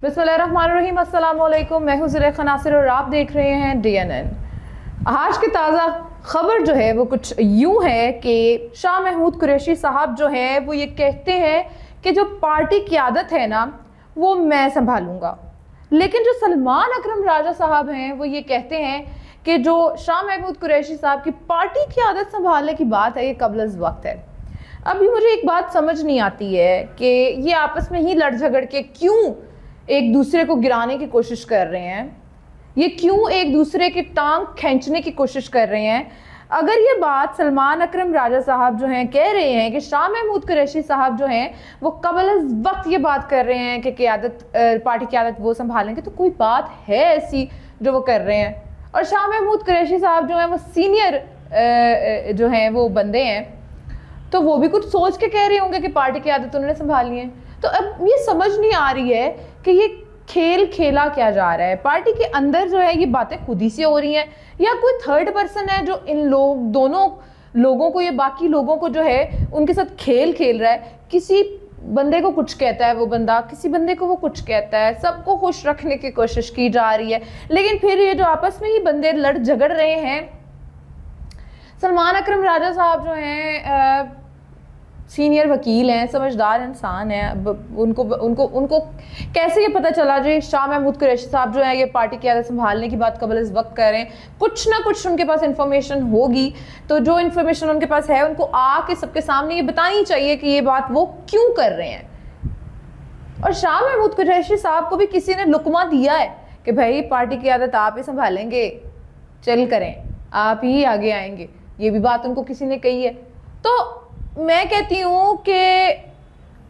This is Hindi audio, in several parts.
बिस्मिल्लाहिर्रहमानिर्रहीम, अस्सलाम वालेकुम। मैं हूं ज़ुलेखा नासिर और आप देख रहे हैं DNN। आज की ताज़ा खबर जो है वो कुछ यूं है कि शाह महमूद कुरैशी साहब जो हैं वो ये कहते हैं कि जो पार्टी क़यादत है ना वो मैं संभालूंगा, लेकिन जो सलमान अकरम राजा साहब हैं वो ये कहते हैं कि जो शाह महमूद कुरैशी साहब की पार्टी क़यादत संभालने की बात है ये कबल अज़ वक्त है। अभी मुझे एक बात समझ नहीं आती है कि ये आपस में ही लड़ झगड़ के क्यों एक दूसरे को गिराने की कोशिश कर रहे हैं, ये क्यों एक दूसरे की टांग खींचने की कोशिश कर रहे हैं। अगर ये बात सलमान अकरम राजा साहब जो हैं कह रहे हैं कि शाह महमूद कुरैशी साहब जो हैं वो कबल अज़ वक्त ये बात कर रहे हैं कि पार्टी क़यादत वो संभालेंगे, तो कोई बात है ऐसी जो वो कर रहे हैं। और शाह महमूद कुरैशी साहब जो हैं वो सीनियर जो हैं वो बंदे हैं, तो वो भी कुछ सोच के कह रहे होंगे कि पार्टी क़यादत उन्होंने संभालनी है। तो अब ये समझ नहीं आ रही है कि ये खेल खेला क्या जा रहा है। पार्टी के अंदर जो है ये बातें खुद ही से हो रही हैं या कोई थर्ड पर्सन है जो इन दोनों लोगों को या बाकी लोगों को जो है उनके साथ खेल खेल रहा है। किसी बंदे को कुछ कहता है वो बंदा, किसी बंदे को वो कुछ कहता है, सबको खुश रखने की कोशिश की जा रही है। लेकिन फिर ये जो आपस में ही बंदे लड़ झगड़ रहे हैं, सलमान अकरम राजा साहब जो हैं सीनियर वकील हैं, समझदार इंसान हैं, उनको उनको उनको कैसे ये पता चला जो शाह महमूद कुरैशी साहब जो है ये पार्टी क़यादत संभालने की बात कबल इस वक्त कर रहे हैं। कुछ ना कुछ उनके पास इंफॉर्मेशन होगी, तो जो इंफॉर्मेशन उनके पास है उनको आके सबके सामने ये बतानी चाहिए कि ये बात वो क्यों कर रहे हैं। और शाह महमूद कुरैशी साहब को भी किसी ने लुकमा दिया है कि भाई पार्टी क़यादत आप ही संभालेंगे, चल करें, आप ही आगे आएंगे, ये भी बात उनको किसी ने कही है। तो मैं कहती हूँ कि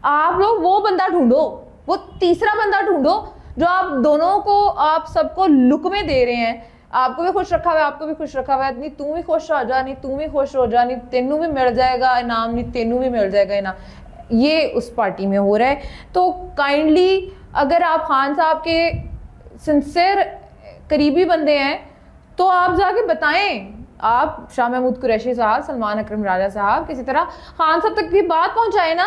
आप लोग वो बंदा ढूंढो, वो तीसरा बंदा ढूंढो जो आप दोनों को, आप सबको लुकमे दे रहे हैं। आपको भी खुश रखा हुआ है, आपको भी खुश रखा हुआ है, नहीं तू भी खुश हो जा, नहीं तू भी खुश हो जा, नहीं तेनू भी मिल जाएगा इनाम, नहीं तेनू भी मिल जाएगा इनाम। ये उस पार्टी में हो रहा है। तो काइंडली अगर आप खान साहब के सिंसियर करीबी बंदे हैं तो आप जाके बताएं, आप शाह महमूद कुरैशी साहब, सलमान अकरम राजा साहब, किसी तरह खान साहब तक भी बात पहुंचाए ना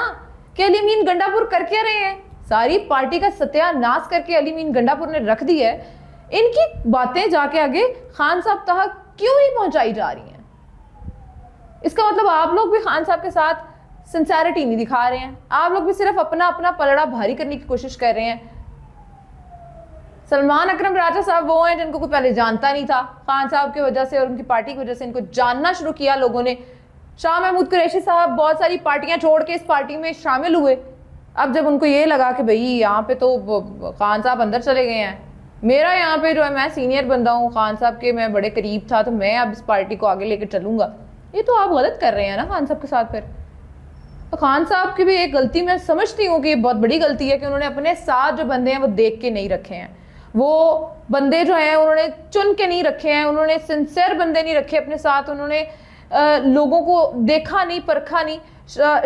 कि अली मीन गंडापुर कर क्या रहे हैं, सारी पार्टी का सत्यानाश करके अली मीन गंडापुर ने रख दी है। इनकी बातें जाके आगे खान साहब तक क्यों नहीं पहुंचाई जा रही हैं? इसका मतलब आप लोग भी खान साहब के साथ सिंसेरिटी नहीं दिखा रहे हैं, आप लोग भी सिर्फ अपना अपना पलड़ा भारी करने की कोशिश कर रहे हैं। सलमान अकरम राजा साहब वो हैं जिनको कोई पहले जानता नहीं था, खान साहब की वजह से और उनकी पार्टी की वजह से इनको जानना शुरू किया लोगों ने। शाह महमूद कुरैशी साहब बहुत सारी पार्टियां छोड़ के इस पार्टी में शामिल हुए। अब जब उनको ये लगा कि भाई यहाँ पे तो खान साहब अंदर चले गए हैं, मेरा यहाँ पे जो है मैं सीनियर बंदा हूँ, खान साहब के मैं बड़े करीब था, तो मैं अब इस पार्टी को आगे लेकर चलूंगा, ये तो आप गलत कर रहे हैं ना खान साहब के साथ। फिर तो खान साहब की भी एक गलती मैं समझती हूँ कि ये बहुत बड़ी गलती है कि उन्होंने अपने साथ जो बंदे हैं वो देख के नहीं रखे हैं। वो बंदे जो हैं उन्होंने चुन के नहीं रखे हैं, उन्होंने सिंसियर बंदे नहीं रखे अपने साथ, उन्होंने लोगों को देखा नहीं, परखा नहीं।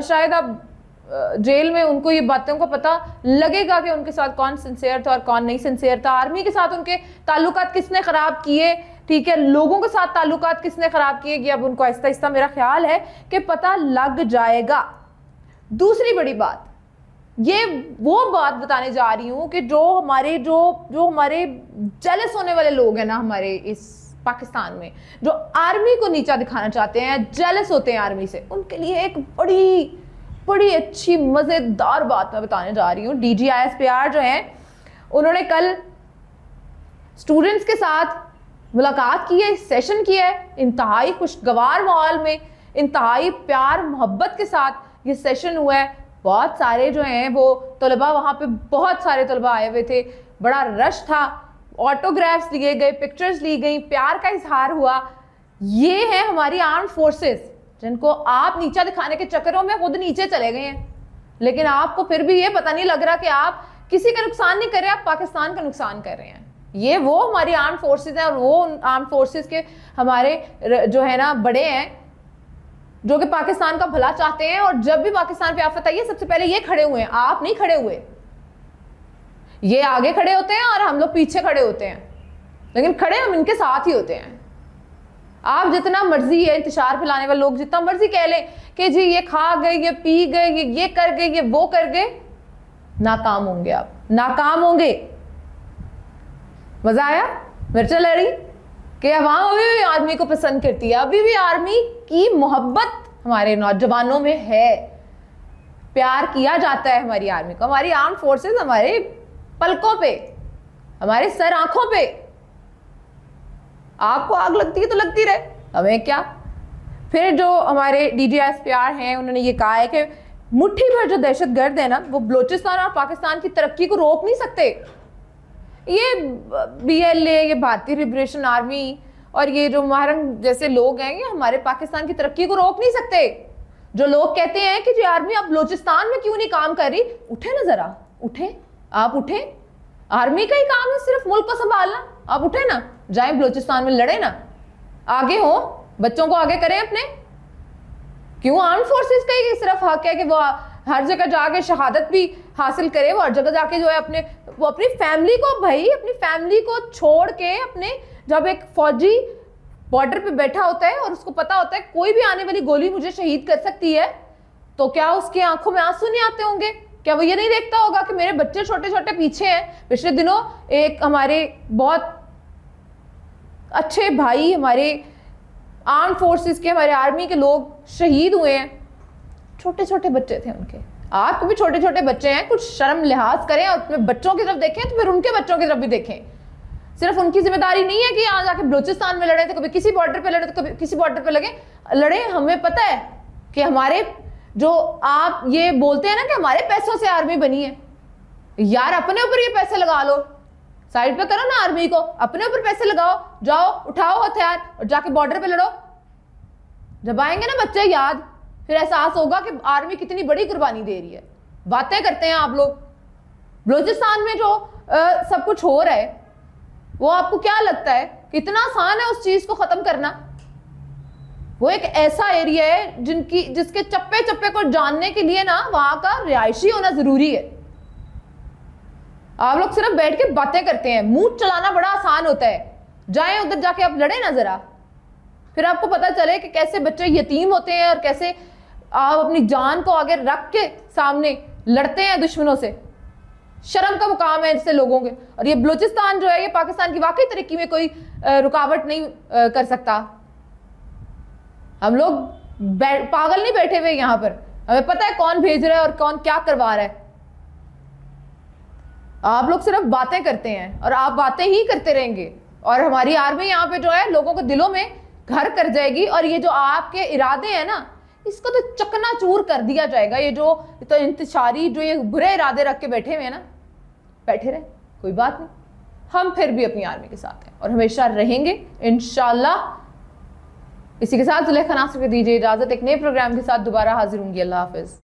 शायद अब जेल में उनको ये बातों का पता लगेगा कि उनके साथ कौन सिंसियर था और कौन नहीं सिंसियर था। आर्मी के साथ उनके ताल्लुकात किसने ख़राब किए, ठीक है, लोगों के साथ ताल्लुकात किसने ख़राब किए, कि अब उनको आहिस्ता आहिस्ता मेरा ख्याल है कि पता लग जाएगा। दूसरी बड़ी बात, ये वो बात बताने जा रही हूँ कि जो हमारे जेलस होने वाले लोग हैं ना हमारे इस पाकिस्तान में, जो आर्मी को नीचा दिखाना चाहते हैं, जेलस होते हैं आर्मी से, उनके लिए एक बड़ी बड़ी अच्छी मज़ेदार बात मैं बताने जा रही हूँ। DGISPR जो है उन्होंने कल स्टूडेंट्स के साथ मुलाकात की है, सेशन किया है, इंतहाई खुशगवार माहौल में, इंतहाई प्यार मोहब्बत के साथ ये सेशन हुआ है। बहुत सारे जो हैं वो तलबा, वहाँ पे बहुत सारे तलबा आए हुए थे, बड़ा रश था, ऑटोग्राफ्स लिए गए, पिक्चर्स ली गई, प्यार का इजहार हुआ। ये है हमारी आर्म फोर्सेस जिनको आप नीचा दिखाने के चक्करों में खुद नीचे चले गए हैं, लेकिन आपको फिर भी ये पता नहीं लग रहा कि आप किसी का नुकसान नहीं कर रहे, आप पाकिस्तान का नुकसान कर रहे हैं। ये वो हमारी आर्म फोर्सेस हैं और वो आर्म फोर्सेस के हमारे जो है ना बड़े हैं जो कि पाकिस्तान का भला चाहते हैं। और जब भी पाकिस्तान पे आफत आई है सबसे पहले ये खड़े हुए हैं, आप नहीं खड़े हुए। ये आगे खड़े होते हैं और हम लोग पीछे खड़े होते हैं, लेकिन खड़े हम इनके साथ ही होते हैं। आप जितना मर्जी है इंतशार फैलाने वाले लोग जितना मर्जी कह लें कि जी ये खा गए, ये पी गए, ये कर गए, ये वो कर गए, नाकाम होंगे आप। नाकाम होंगे। मजा आया? मिर्चा लड़ी कि अवाम अभी भी आर्मी को पसंद करती है, अभी भी आर्मी की मोहब्बत हमारे नौजवानों में है, प्यार किया जाता है हमारी आर्मी को। हमारी आर्म फोर्सेस हमारे पलकों पे, हमारे सर आंखों पे। आपको आग लगती है तो लगती रहे, हमें क्या। फिर जो हमारे DGSPR हैं उन्होंने ये कहा है कि मुट्ठी भर जो दहशतगर्द है ना, वो बलूचिस्तान और पाकिस्तान की तरक्की को रोक नहीं सकते। ये BLA, ये भारतीय लिबरेशन आर्मी और ये जो महरंग जैसे लोग हैं, ये हमारे पाकिस्तान की तरक्की को रोक नहीं सकते। जो लोग कहते हैं कि जी आर्मी अब बलूचिस्तान में क्यों नहीं काम कर रही, उठे ना जरा, उठे, आप उठे। आर्मी का ही काम है सिर्फ मुल्क को संभालना, आप उठे ना, जाए बलूचिस्तान में लड़े ना, आगे हो, बच्चों को आगे करें अपने। क्यों आर्म फोर्सेस का ही सिर्फ हक है कि वो हर जगह जाके शहादत भी हासिल करे, वो हर जगह जाके जो है वो अपनी फैमिली को, भाई अपनी फैमिली को छोड़ के, अपने जब एक फौजी बॉर्डर पे बैठा होता है और उसको पता होता है कोई भी आने वाली गोली मुझे शहीद कर सकती है, तो क्या उसकी आंखों में आंसू नहीं आते होंगे? क्या वो ये नहीं देखता होगा कि मेरे बच्चे छोटे छोटे पीछे हैं? पिछले दिनों एक हमारे बहुत अच्छे भाई, हमारे आर्म फोर्सेस के, हमारे आर्मी के लोग शहीद हुए हैं, छोटे छोटे बच्चे थे उनके। आपको भी छोटे छोटे बच्चे हैं, कुछ शर्म लिहाज करें और अपने बच्चों की तरफ देखें, तो फिर उनके बच्चों की तरफ भी देखें। सिर्फ उनकी जिम्मेदारी नहीं है कि यहाँ जाके बलूचिस्तान में लड़े, तो कभी किसी बॉर्डर पे लड़े, तो कभी किसी बॉर्डर पे लड़े। हमें पता है कि हमारे जो आप ये बोलते हैं ना कि हमारे पैसों से आर्मी बनी है, यार अपने ऊपर ये पैसे लगा लो, साइड पे करो ना आर्मी को, अपने ऊपर पैसे लगाओ, जाओ उठाओ हथियार और जाके बॉर्डर पे लड़ो। जब आएंगे ना बच्चे याद, फिर एहसास होगा कि आर्मी कितनी बड़ी कुर्बानी दे रही है। बातें करते हैं आप लोग। बलूचिस्तान में जो सब कुछ हो रहा है, वो आपको क्या लगता है कितना आसान है उस चीज को खत्म करना? वो एक ऐसा एरिया है जिसके चप्पे चप्पे को जानने के लिए ना वहां का रिहायशी होना जरूरी है। आप लोग सिर्फ बैठ के बातें करते हैं, मुंह चलाना बड़ा आसान होता है। जाएं उधर जाके आप लड़े ना जरा, फिर आपको पता चले कि कैसे बच्चे यतीम होते हैं और कैसे आप अपनी जान को आगे रख के सामने लड़ते हैं दुश्मनों से। शर्म का मुकाम है ऐसे लोगों के। और ये बलूचिस्तान जो है, ये पाकिस्तान की वाकई तरक्की में कोई रुकावट नहीं कर सकता। हम लोग पागल नहीं बैठे हुए यहाँ पर, हमें पता है कौन भेज रहा है और कौन क्या करवा रहा है। आप लोग सिर्फ बातें करते हैं और आप बातें ही करते रहेंगे, और हमारी आर्मी यहाँ पे जो है लोगों को दिलों में घर कर जाएगी। और ये जो आपके इरादे हैं ना, इसको तो चकनाचूर कर दिया जाएगा। ये जो तो इंतशारी जो ये बुरे इरादे रख के बैठे हुए हैं ना, बैठे रहे, कोई बात नहीं, हम फिर भी अपनी आर्मी के साथ हैं और हमेशा रहेंगे इंशाल्लाह। इसी के साथ जुलेखा नासिर को दीजिए इजाजत। एक नए प्रोग्राम के साथ दोबारा हाजिर होंगी। अल्लाह हाफिज।